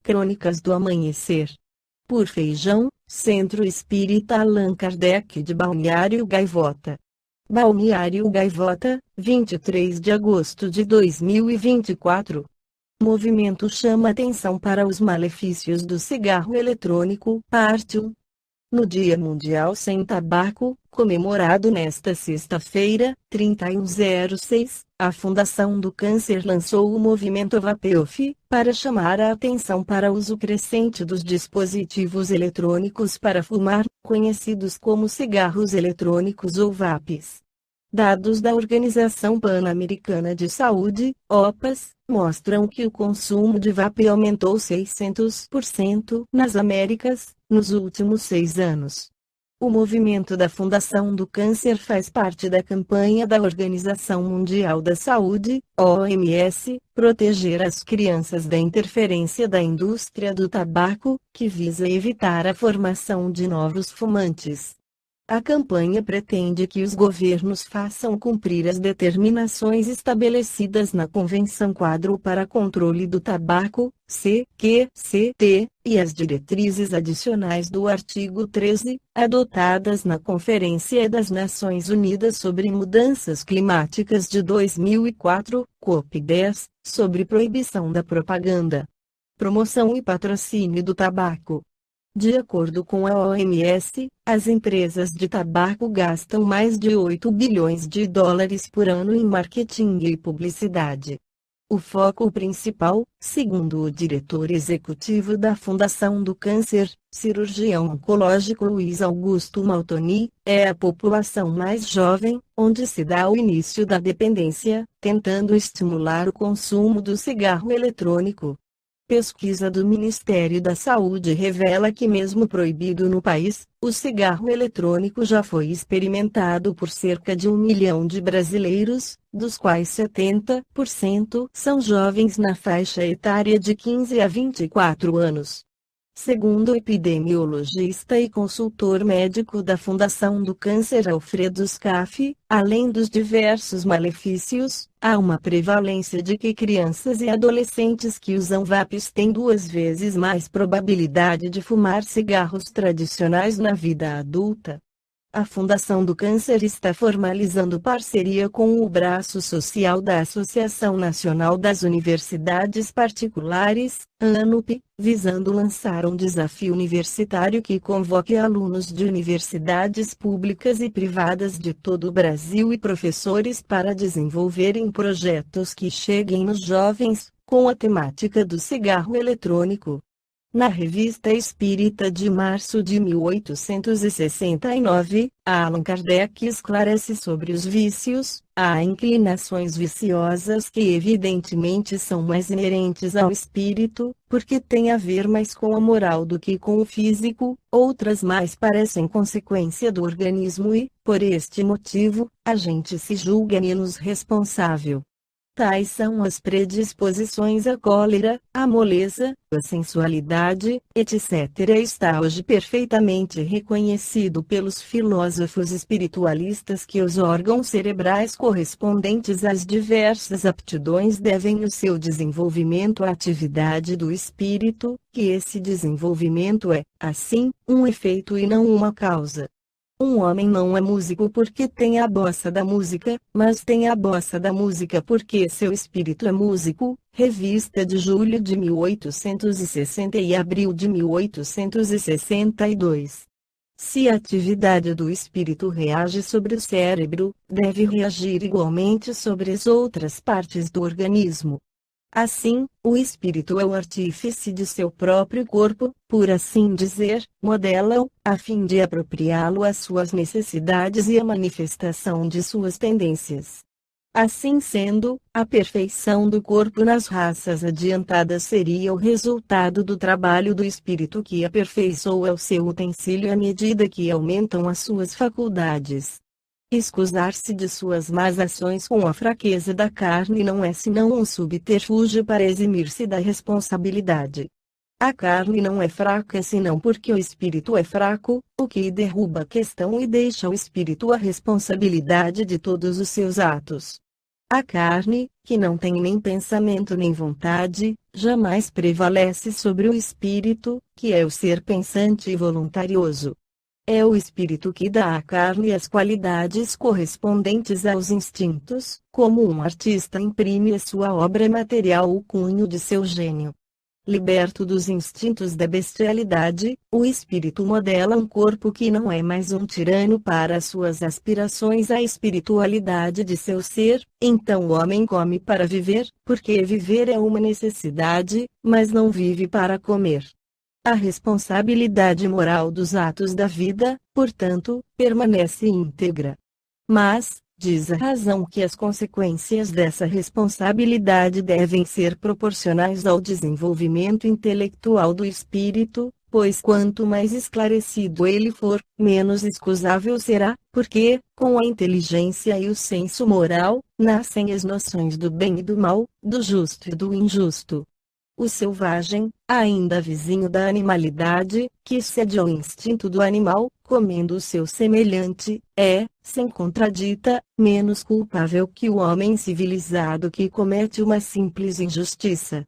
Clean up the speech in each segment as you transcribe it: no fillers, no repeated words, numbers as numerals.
Crônicas do Amanhecer. Por Feijão, Centro Espírita Allan Kardec de Balneário Gaivota. Balneário Gaivota, 23 de agosto de 2024. Movimento chama atenção para os malefícios do cigarro eletrônico, parte 1. No Dia Mundial Sem Tabaco, comemorado nesta sexta-feira, 31/06, a Fundação do Câncer lançou o movimento VAPEOF, para chamar a atenção para o uso crescente dos dispositivos eletrônicos para fumar, conhecidos como cigarros eletrônicos ou vapes. Dados da Organização Pan-Americana de Saúde, OPAS, mostram que o consumo de vape aumentou 600% nas Américas, nos últimos 6 anos. O movimento da Fundação do Câncer faz parte da campanha da Organização Mundial da Saúde, OMS, proteger as crianças da interferência da indústria do tabaco, que visa evitar a formação de novos fumantes. A campanha pretende que os governos façam cumprir as determinações estabelecidas na Convenção Quadro para Controle do Tabaco, CQCT, e as diretrizes adicionais do artigo 13, adotadas na Conferência das Nações Unidas sobre Mudanças Climáticas de 2004, COP10, sobre proibição da propaganda, promoção e patrocínio do tabaco. De acordo com a OMS, as empresas de tabaco gastam mais de 8 bilhões de dólares por ano em marketing e publicidade. O foco principal, segundo o diretor executivo da Fundação do Câncer, cirurgião oncológico Luiz Augusto Maltoni, é a população mais jovem, onde se dá o início da dependência, tentando estimular o consumo do cigarro eletrônico. Pesquisa do Ministério da Saúde revela que mesmo proibido no país, o cigarro eletrônico já foi experimentado por cerca de 1 milhão de brasileiros, dos quais 70% são jovens na faixa etária de 15 a 24 anos. Segundo o epidemiologista e consultor médico da Fundação do Câncer Alfredo Scaff, além dos diversos malefícios, há uma prevalência de que crianças e adolescentes que usam vapes têm 2 vezes mais probabilidade de fumar cigarros tradicionais na vida adulta. A Fundação do Câncer está formalizando parceria com o braço social da Associação Nacional das Universidades Particulares, ANUP, visando lançar um desafio universitário que convoque alunos de universidades públicas e privadas de todo o Brasil e professores para desenvolverem projetos que cheguem nos jovens, com a temática do cigarro eletrônico. Na Revista Espírita de março de 1869, Allan Kardec esclarece sobre os vícios, há inclinações viciosas que evidentemente são mais inerentes ao espírito, porque têm a ver mais com a moral do que com o físico, outras mais parecem consequência do organismo e, por este motivo, a gente se julga menos responsável. Tais são as predisposições à cólera, à moleza, à sensualidade, etc. Está hoje perfeitamente reconhecido pelos filósofos espiritualistas que os órgãos cerebrais correspondentes às diversas aptidões devem no seu desenvolvimento à atividade do espírito, que esse desenvolvimento é, assim, um efeito e não uma causa. Um homem não é músico porque tem a bossa da música, mas tem a bossa da música porque seu espírito é músico. Revista de julho de 1860 e abril de 1862. Se a atividade do espírito reage sobre o cérebro, deve reagir igualmente sobre as outras partes do organismo. Assim, o espírito é o artífice de seu próprio corpo, por assim dizer, modela-o, a fim de apropriá-lo às suas necessidades e à manifestação de suas tendências. Assim sendo, a perfeição do corpo nas raças adiantadas seria o resultado do trabalho do espírito que aperfeiçoa o seu utensílio à medida que aumentam as suas faculdades. Escusar-se de suas más ações com a fraqueza da carne não é senão um subterfúgio para eximir-se da responsabilidade. A carne não é fraca senão porque o espírito é fraco, o que derruba a questão e deixa ao espírito a responsabilidade de todos os seus atos. A carne, que não tem nem pensamento nem vontade, jamais prevalece sobre o espírito, que é o ser pensante e voluntarioso. É o espírito que dá à carne as qualidades correspondentes aos instintos, como um artista imprime à sua obra material o cunho de seu gênio. Liberto dos instintos da bestialidade, o espírito modela um corpo que não é mais um tirano para suas aspirações à espiritualidade de seu ser. Então o homem come para viver, porque viver é uma necessidade, mas não vive para comer. A responsabilidade moral dos atos da vida, portanto, permanece íntegra. Mas, diz a razão que as consequências dessa responsabilidade devem ser proporcionais ao desenvolvimento intelectual do espírito, pois quanto mais esclarecido ele for, menos excusável será, porque, com a inteligência e o senso moral, nascem as noções do bem e do mal, do justo e do injusto. O selvagem, ainda vizinho da animalidade, que cede ao instinto do animal, comendo o seu semelhante, é, sem contradita, menos culpável que o homem civilizado que comete uma simples injustiça.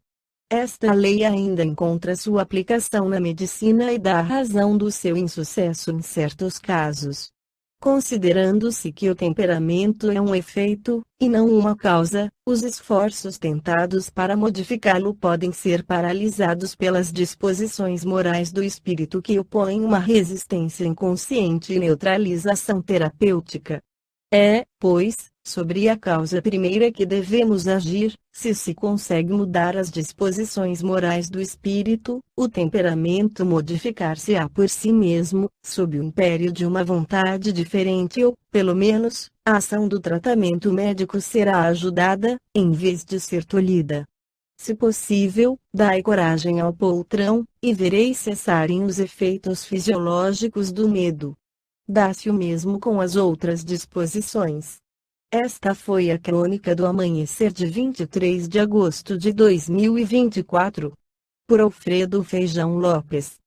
Esta lei ainda encontra sua aplicação na medicina e dá razão do seu insucesso em certos casos. Considerando-se que o temperamento é um efeito, e não uma causa, os esforços tentados para modificá-lo podem ser paralisados pelas disposições morais do espírito que opõem uma resistência inconsciente e neutralização terapêutica. É, pois, sobre a causa primeira que devemos agir. Se se consegue mudar as disposições morais do espírito, o temperamento modificar-se-á por si mesmo, sob o império de uma vontade diferente ou, pelo menos, a ação do tratamento médico será ajudada, em vez de ser tolhida. Se possível, dai coragem ao poltrão, e vereis cessarem os efeitos fisiológicos do medo. Dá-se o mesmo com as outras disposições. Esta foi a crônica do amanhecer de 23 de agosto de 2024. Por Alfredo Feijão Lopes.